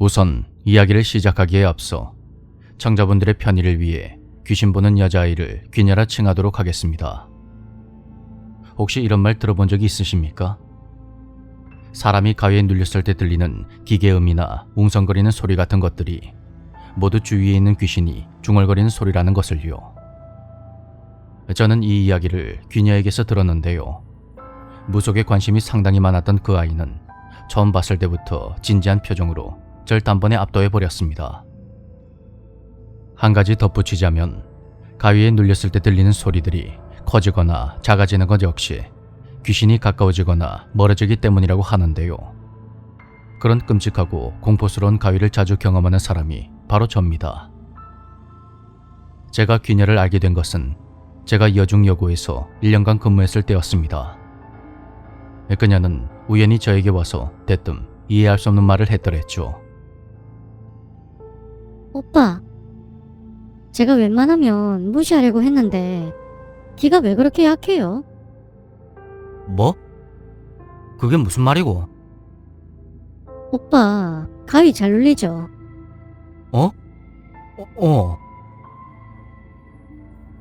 우선 이야기를 시작하기에 앞서 청자분들의 편의를 위해 귀신 보는 여자아이를 귀녀라 칭하도록 하겠습니다. 혹시 이런 말 들어본 적이 있으십니까? 사람이 가위에 눌렸을 때 들리는 기계음이나 웅성거리는 소리 같은 것들이 모두 주위에 있는 귀신이 중얼거리는 소리라는 것을요. 저는 이 이야기를 귀녀에게서 들었는데요. 무속에 관심이 상당히 많았던 그 아이는 처음 봤을 때부터 진지한 표정으로 절 단번에 압도해버렸습니다. 한 가지 덧붙이자면 가위에 눌렸을 때 들리는 소리들이 커지거나 작아지는 것 역시 귀신이 가까워지거나 멀어지기 때문이라고 하는데요. 그런 끔찍하고 공포스러운 가위를 자주 경험하는 사람이 바로 접니다. 제가 귀녀를 알게 된 것은 제가 여중여고에서 1년간 근무했을 때였습니다. 그녀는 우연히 저에게 와서 대뜸 이해할 수 없는 말을 했더랬죠. 오빠, 제가 웬만하면 무시하려고 했는데 귀가 왜 그렇게 약해요? 뭐? 그게 무슨 말이고? 오빠, 가위 잘 눌리죠?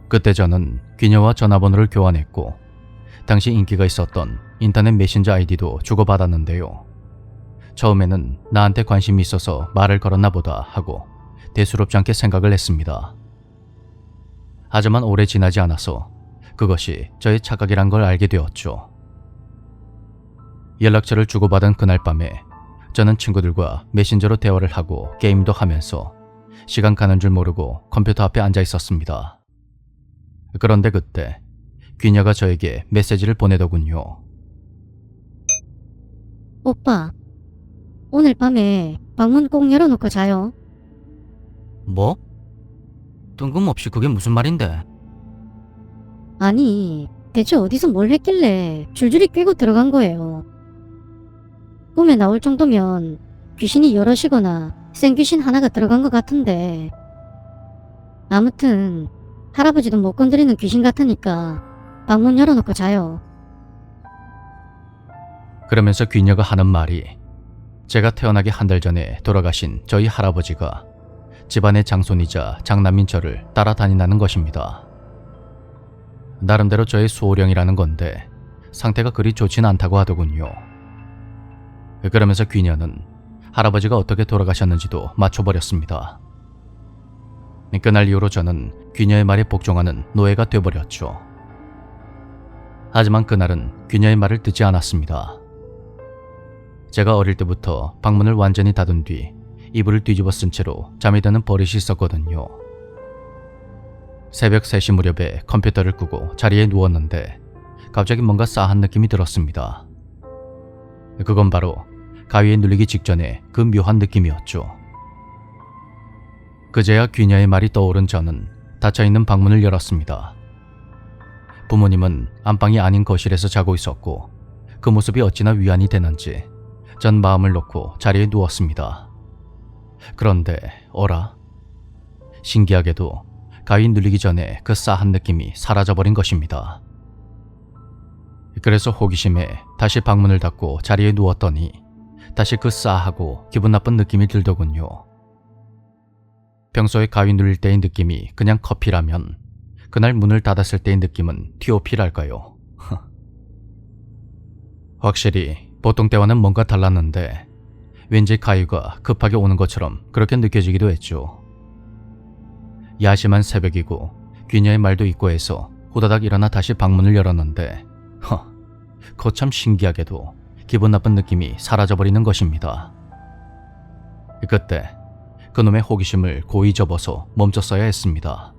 그때 저는 귀녀와 전화번호를 교환했고 당시 인기가 있었던 인터넷 메신저 아이디도 주고받았는데요. 처음에는 나한테 관심이 있어서 말을 걸었나 보다 하고 대수롭지 않게 생각을 했습니다. 하지만 오래 지나지 않아서 그것이 저의 착각이란 걸 알게 되었죠. 연락처를 주고받은 그날 밤에 저는 친구들과 메신저로 대화를 하고 게임도 하면서 시간 가는 줄 모르고 컴퓨터 앞에 앉아 있었습니다. 그런데 그때 귀녀가 저에게 메시지를 보내더군요. 오빠, 오늘 밤에 방문 꼭 열어놓고 자요. 뭐? 뜬금없이 그게 무슨 말인데? 아니, 대체 어디서 뭘 했길래 줄줄이 꿰고 들어간 거예요. 꿈에 나올 정도면 귀신이 여럿이거나 생귀신 하나가 들어간 것 같은데, 아무튼 할아버지도 못 건드리는 귀신 같으니까 방문 열어놓고 자요. 그러면서 귀녀가 하는 말이 제가 태어나기 한 달 전에 돌아가신 저희 할아버지가 집안의 장손이자 장남인 저를 따라다닌다는 것입니다. 나름대로 저의 수호령이라는 건데 상태가 그리 좋지는 않다고 하더군요. 그러면서 귀녀는 할아버지가 어떻게 돌아가셨는지도 맞춰버렸습니다. 그날 이후로 저는 귀녀의 말에 복종하는 노예가 돼버렸죠. 하지만 그날은 귀녀의 말을 듣지 않았습니다. 제가 어릴 때부터 방문을 완전히 닫은 뒤 이불을 뒤집어 쓴 채로 잠이 드는 버릇이 있었거든요. 새벽 3시 무렵에 컴퓨터를 끄고 자리에 누웠는데 갑자기 뭔가 싸한 느낌이 들었습니다. 그건 바로 가위에 눌리기 직전에 그 묘한 느낌이었죠. 그제야 귀녀의 말이 떠오른 저는 닫혀있는 방문을 열었습니다. 부모님은 안방이 아닌 거실에서 자고 있었고 그 모습이 어찌나 위안이 되는지 전 마음을 놓고 자리에 누웠습니다. 그런데 어라? 신기하게도 가위 눌리기 전에 그 싸한 느낌이 사라져버린 것입니다. 그래서 호기심에 다시 방문을 닫고 자리에 누웠더니 다시 그 싸하고 기분 나쁜 느낌이 들더군요. 평소에 가위 눌릴 때의 느낌이 그냥 커피라면 그날 문을 닫았을 때의 느낌은 TOP랄까요? 확실히 보통 때와는 뭔가 달랐는데 왠지 가위가 급하게 오는 것처럼 그렇게 느껴지기도 했죠. 야심한 새벽이고 귀녀의 말도 있고 해서 후다닥 일어나 다시 방문을 열었는데 거참 신기하게도 기분 나쁜 느낌이 사라져버리는 것입니다. 그때 그놈의 호기심을 고이 접어서 멈췄어야 했습니다.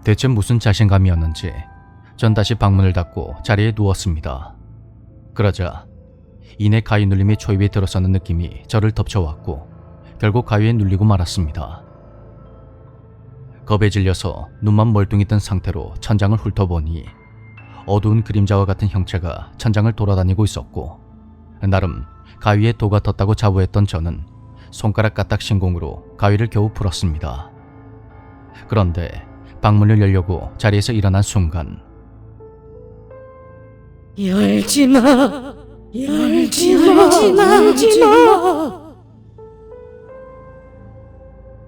대체 무슨 자신감이었는지 전 다시 방문을 닫고 자리에 누웠습니다. 그러자 이내 가위 눌림이 초입에 들어서는 느낌이 저를 덮쳐왔고 결국 가위에 눌리고 말았습니다. 겁에 질려서 눈만 멀뚱히 뜬 상태로 천장을 훑어보니 어두운 그림자와 같은 형체가 천장을 돌아다니고 있었고 나름 가위에 도가 텄다고 자부했던 저는 손가락 까딱 신공으로 가위를 겨우 풀었습니다. 그런데 방문을 열려고 자리에서 일어난 순간 열지마! 열지마! 열지마!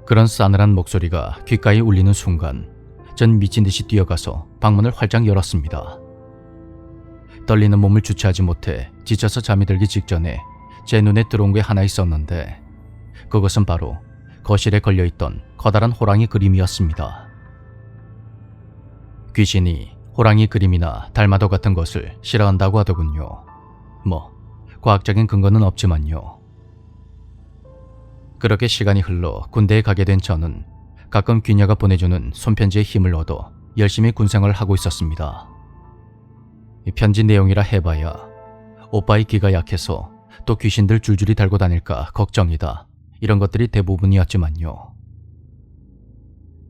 그런 싸늘한 목소리가 귓가에 울리는 순간 전 미친 듯이 뛰어가서 방문을 활짝 열었습니다. 떨리는 몸을 주체하지 못해 지쳐서 잠이 들기 직전에 제 눈에 들어온 게 하나 있었는데 그것은 바로 거실에 걸려있던 커다란 호랑이 그림이었습니다. 귀신이 호랑이 그림이나 달마도 같은 것을 싫어한다고 하더군요. 뭐 과학적인 근거는 없지만요. 그렇게 시간이 흘러 군대에 가게 된 저는 가끔 귀녀가 보내주는 손편지에 힘을 얻어 열심히 군생활을 하고 있었습니다. 이 편지 내용이라 해봐야 오빠의 귀가 약해서 또 귀신들 줄줄이 달고 다닐까 걱정이다, 이런 것들이 대부분이었지만요.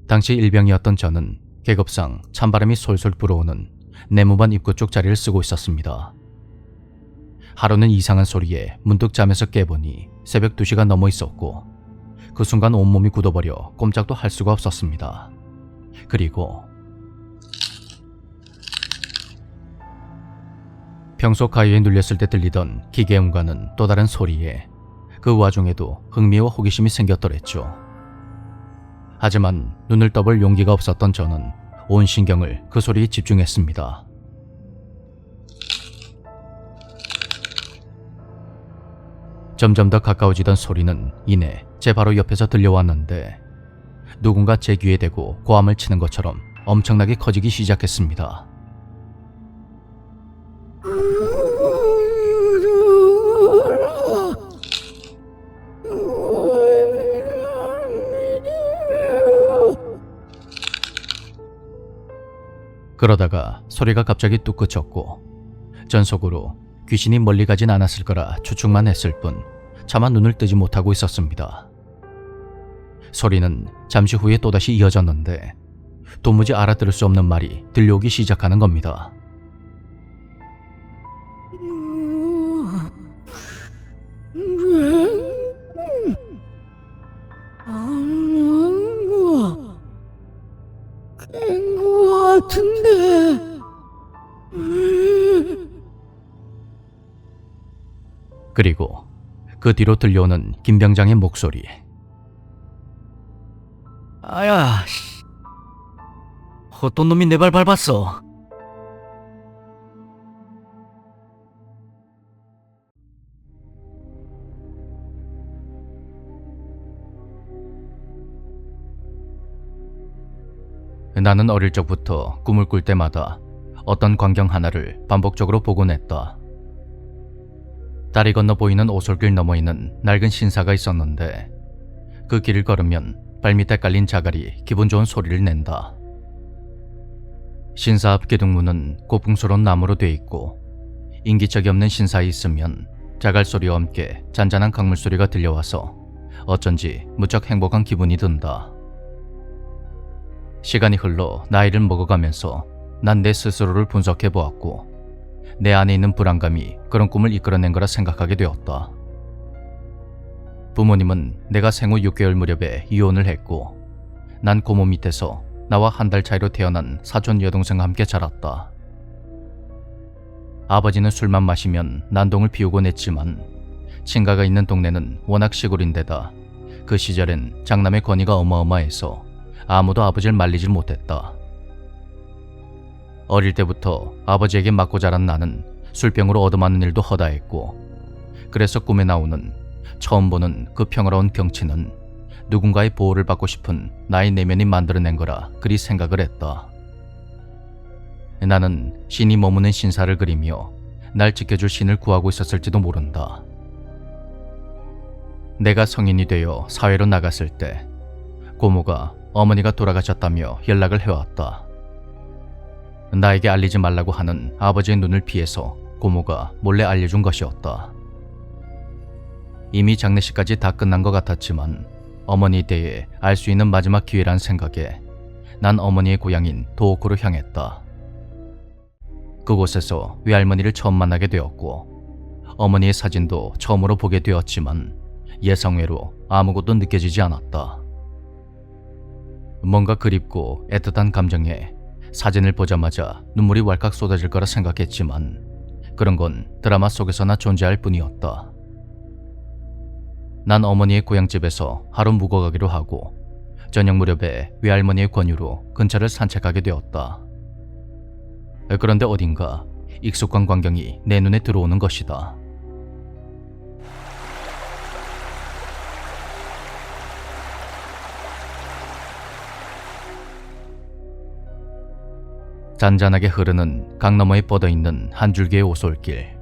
당시 일병이었던 저는 계급상 찬바람이 솔솔 불어오는 내무반 입구 쪽 자리를 쓰고 있었습니다. 하루는 이상한 소리에 문득 잠에서 깨보니 새벽 2시가 넘어 있었고 그 순간 온몸이 굳어버려 꼼짝도 할 수가 없었습니다. 그리고 평소 가위에 눌렸을 때 들리던 기계음과는 또 다른 소리에 그 와중에도 흥미와 호기심이 생겼더랬죠. 하지만 눈을 떠볼 용기가 없었던 저는 온 신경을 그 소리에 집중했습니다. 점점 더 가까워지던 소리는 이내 제 바로 옆에서 들려왔는데 누군가 제 귀에 대고 고함을 치는 것처럼 엄청나게 커지기 시작했습니다. 그러다가 소리가 갑자기 뚝 그쳤고 전 속으로 귀신이 멀리 가진 않았을 거라 추측만 했을 뿐 차마 눈을 뜨지 못하고 있었습니다. 소리는 잠시 후에 또다시 이어졌는데 도무지 알아들을 수 없는 말이 들려오기 시작하는 겁니다. 그리고 그 뒤로 들려오는 김병장의 목소리. 아야, 어떤 놈이 내 발 밟았어. 나는 어릴 적부터 꿈을 꿀 때마다 어떤 광경 하나를 반복적으로 보곤 했다. 다리 건너 보이는 오솔길 너머 있는 낡은 신사가 있었는데 그 길을 걸으면 발밑에 깔린 자갈이 기분 좋은 소리를 낸다. 신사 앞 기둥문은 고풍스러운 나무로 돼 있고 인기척이 없는 신사에 있으면 자갈 소리와 함께 잔잔한 강물 소리가 들려와서 어쩐지 무척 행복한 기분이 든다. 시간이 흘러 나이를 먹어가면서 난 내 스스로를 분석해 보았고 내 안에 있는 불안감이 그런 꿈을 이끌어낸 거라 생각하게 되었다. 부모님은 내가 생후 6개월 무렵에 이혼을 했고 난 고모 밑에서 나와 한 달 차이로 태어난 사촌 여동생과 함께 자랐다. 아버지는 술만 마시면 난동을 피우곤 했지만 친가가 있는 동네는 워낙 시골인데다 그 시절엔 장남의 권위가 어마어마해서 아무도 아버지를 말리질 못했다. 어릴 때부터 아버지에게 맞고 자란 나는 술병으로 얻어맞는 일도 허다했고 그래서 꿈에 나오는 처음 보는 그 평화로운 경치는 누군가의 보호를 받고 싶은 나의 내면이 만들어낸 거라 그리 생각을 했다. 나는 신이 머무는 신사를 그리며 날 지켜줄 신을 구하고 있었을지도 모른다. 내가 성인이 되어 사회로 나갔을 때 고모가 어머니가 돌아가셨다며 연락을 해왔다. 나에게 알리지 말라고 하는 아버지의 눈을 피해서 고모가 몰래 알려준 것이었다. 이미 장례식까지 다 끝난 것 같았지만 어머니에 대해 알 수 있는 마지막 기회란 생각에 난 어머니의 고향인 도호쿠로 향했다. 그곳에서 외할머니를 처음 만나게 되었고 어머니의 사진도 처음으로 보게 되었지만 예상외로 아무것도 느껴지지 않았다. 뭔가 그립고 애틋한 감정에 사진을 보자마자 눈물이 왈칵 쏟아질 거라 생각했지만 그런 건 드라마 속에서나 존재할 뿐이었다. 난 어머니의 고향집에서 하루 묵어가기로 하고 저녁 무렵에 외할머니의 권유로 근처를 산책하게 되었다. 그런데 어딘가 익숙한 광경이 내 눈에 들어오는 것이다. 잔잔하게 흐르는 강 너머에 뻗어있는 한 줄기의 오솔길.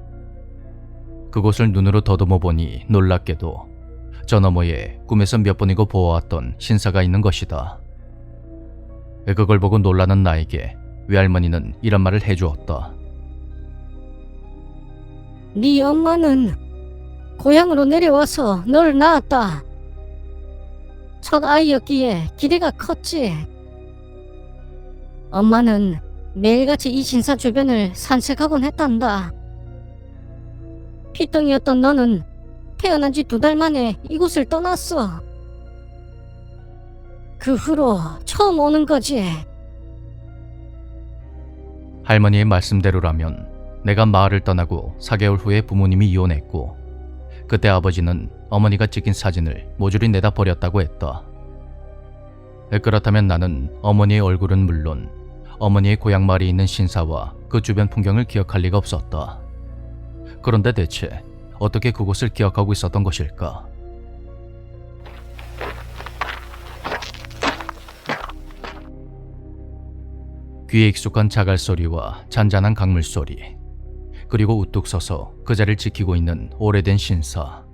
그곳을 눈으로 더듬어 보니 놀랍게도 저 너머에 꿈에서 몇 번이고 보아왔던 신사가 있는 것이다. 그걸 보고 놀라는 나에게 외할머니는 이런 말을 해주었다. 네 엄마는 고향으로 내려와서 널 낳았다. 첫 아이였기에 기대가 컸지. 엄마는 매일같이 이 신사 주변을 산책하곤 했단다. 피덩이였던 너는 태어난 지 2달 만에 이곳을 떠났어. 그 후로 처음 오는 거지. 할머니의 말씀대로라면 내가 마을을 떠나고 4개월 후에 부모님이 이혼했고, 그때 아버지는 어머니가 찍힌 사진을 모조리 내다 버렸다고 했다. 그렇다면 나는 어머니의 얼굴은 물론 어머니의 고향 마을에 있는 신사와 그 주변 풍경을 기억할 리가 없었다. 그런데 대체 어떻게 그곳을 기억하고 있었던 것일까? 귀에 익숙한 자갈 소리와 잔잔한 강물 소리, 그리고 우뚝 서서 그 자리를 지키고 있는 오래된 신사.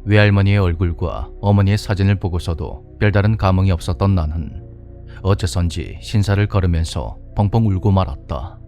외할머니의 얼굴과 어머니의 사진을 보고서도 별다른 감흥이 없었던 나는 어째선지 신사를 걸으면서 펑펑 울고 말았다.